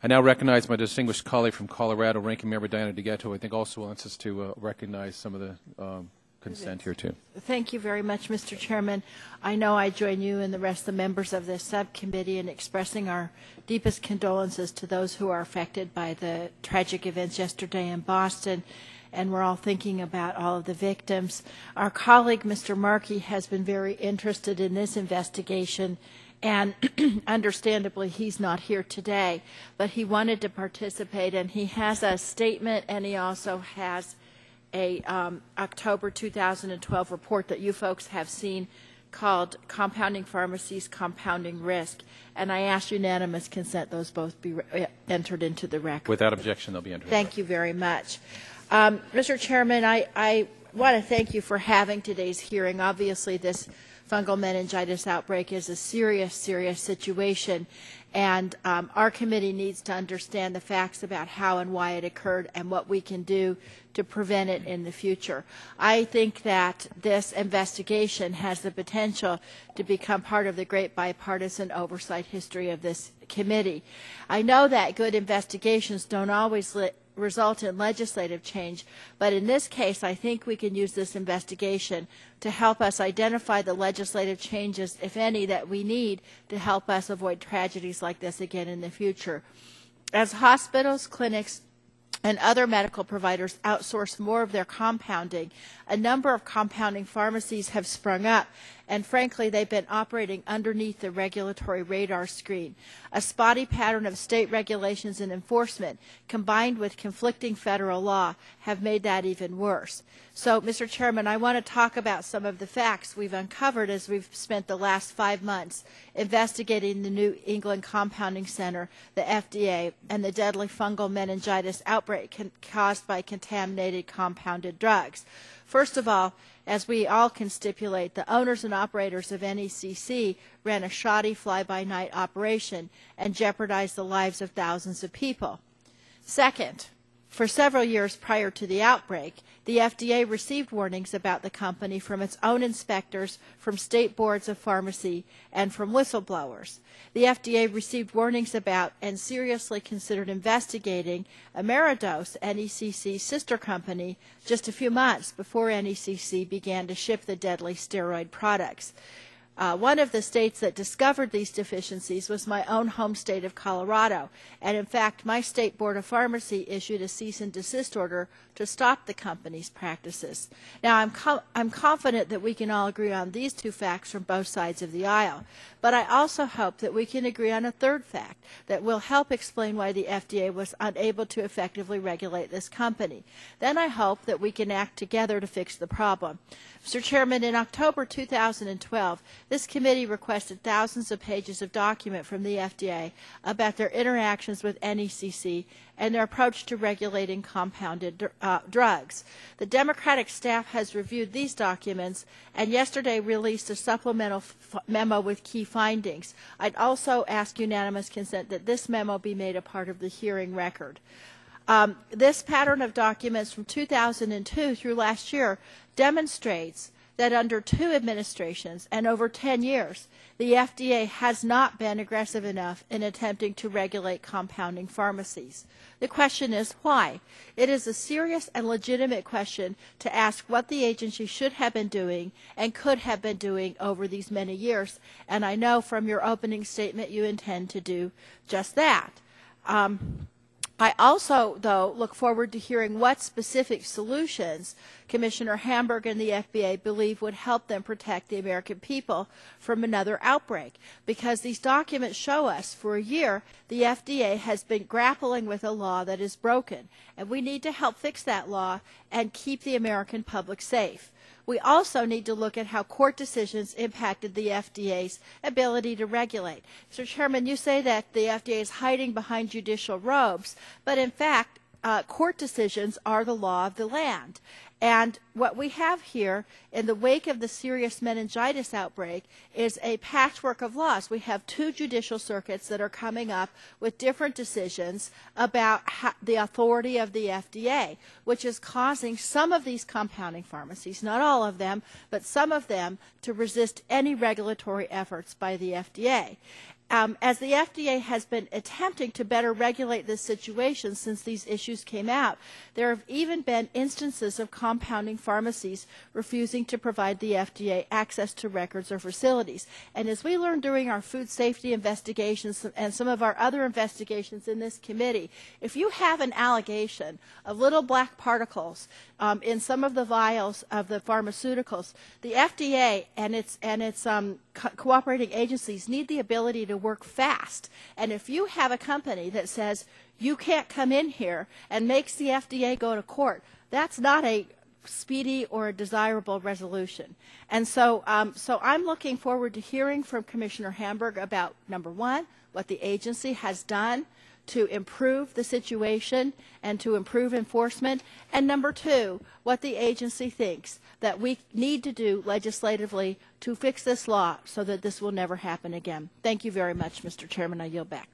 I now recognize my distinguished colleague from Colorado, Ranking Member Diana DeGette, who I think also wants us to recognize some of the consent here, too. Thank you very much, Mr. Chairman. I know I join you and the rest of the members of this subcommittee in expressing our deepest condolences to those who are affected by the tragic events yesterday in Boston, and we're all thinking about all of the victims. Our colleague, Mr. Markey, has been very interested in this investigation, and understandably he's not here today, but he wanted to participate, and he has a statement, and he also has a October 2012 report that you folks have seen called Compounding Pharmacies, Compounding Risk, and I ask unanimous consent those both be entered into the record. Without objection, they'll be entered. Thank you very much. Mr. Chairman, I want to thank you for having today's hearing. Obviously, this fungal meningitis outbreak is a serious, serious situation, and our committee needs to understand the facts about how and why it occurred and what we can do to prevent it in the future. I think that this investigation has the potential to become part of the great bipartisan oversight history of this committee. I know that good investigations don't always result in legislative change, but in this case I think we can use this investigation to help us identify the legislative changes, if any, that we need to help us avoid tragedies like this again in the future. As hospitals, clinics, and other medical providers outsource more of their compounding, a number of compounding pharmacies have sprung up, and frankly they've been operating underneath the regulatory radar screen. A spotty pattern of state regulations and enforcement combined with conflicting federal law have made that even worse. So, Mr. Chairman, I want to talk about some of the facts we've uncovered as we've spent the last 5 months investigating the New England Compounding Center, the FDA, and the deadly fungal meningitis outbreak caused by contaminated compounded drugs. First of all, as we all can stipulate, the owners and operators of NECC ran a shoddy fly-by-night operation and jeopardized the lives of thousands of people. Second, for several years prior to the outbreak, the FDA received warnings about the company from its own inspectors, from state boards of pharmacy, and from whistleblowers. The FDA received warnings about and seriously considered investigating Ameridose, NECC's sister company, just a few months before NECC began to ship the deadly steroid products. One of the states that discovered these deficiencies was my own home state of Colorado, and in fact my state board of pharmacy issued a cease and desist order to stop the company's practices. Now I'm confident that we can all agree on these two facts from both sides of the aisle, but I also hope that we can agree on a third fact that will help explain why the FDA was unable to effectively regulate this company. Then I hope that we can act together to fix the problem. Mr. Chairman, in October 2012, this committee requested thousands of pages of document from the FDA about their interactions with NECC and their approach to regulating compounded drugs. The Democratic staff has reviewed these documents and yesterday released a supplemental memo with key findings. I'd also ask unanimous consent that this memo be made a part of the hearing record. This pattern of documents from 2002 through last year demonstrates that under 2 administrations and over 10 years, the FDA has not been aggressive enough in attempting to regulate compounding pharmacies. The question is why? It is a serious and legitimate question to ask what the agency should have been doing and could have been doing over these many years, and I know from your opening statement you intend to do just that. I also, though, look forward to hearing what specific solutions Commissioner Hamburg and the FDA believe would help them protect the American people from another outbreak, because these documents show us for a year the FDA has been grappling with a law that is broken, and we need to help fix that law and keep the American public safe. We also need to look at how court decisions impacted the FDA's ability to regulate. Mr. Chairman, you say that the FDA is hiding behind judicial robes, but in fact, court decisions are the law of the land. And what we have here in the wake of the serious meningitis outbreak is a patchwork of laws. We have 2 judicial circuits that are coming up with different decisions about the authority of the FDA, which is causing some of these compounding pharmacies, not all of them, but some of them, to resist any regulatory efforts by the FDA. as the FDA has been attempting to better regulate this situation since these issues came out, there have even been instances of compounding pharmacies refusing to provide the FDA access to records or facilities. And as we learned during our food safety investigations and some of our other investigations in this committee, if you have an allegation of little black particles in some of the vials of the pharmaceuticals, the FDA and its cooperating agencies need the ability to work fast. And if you have a company that says you can't come in here and makes the FDA go to court, that's not a speedy or a desirable resolution. And so I'm looking forward to hearing from Commissioner Hamburg about, number one, what the agency has done to improve the situation and to improve enforcement, and number two, what the agency thinks that we need to do legislatively to fix this law so that this will never happen again. Thank you very much, Mr. Chairman. I yield back.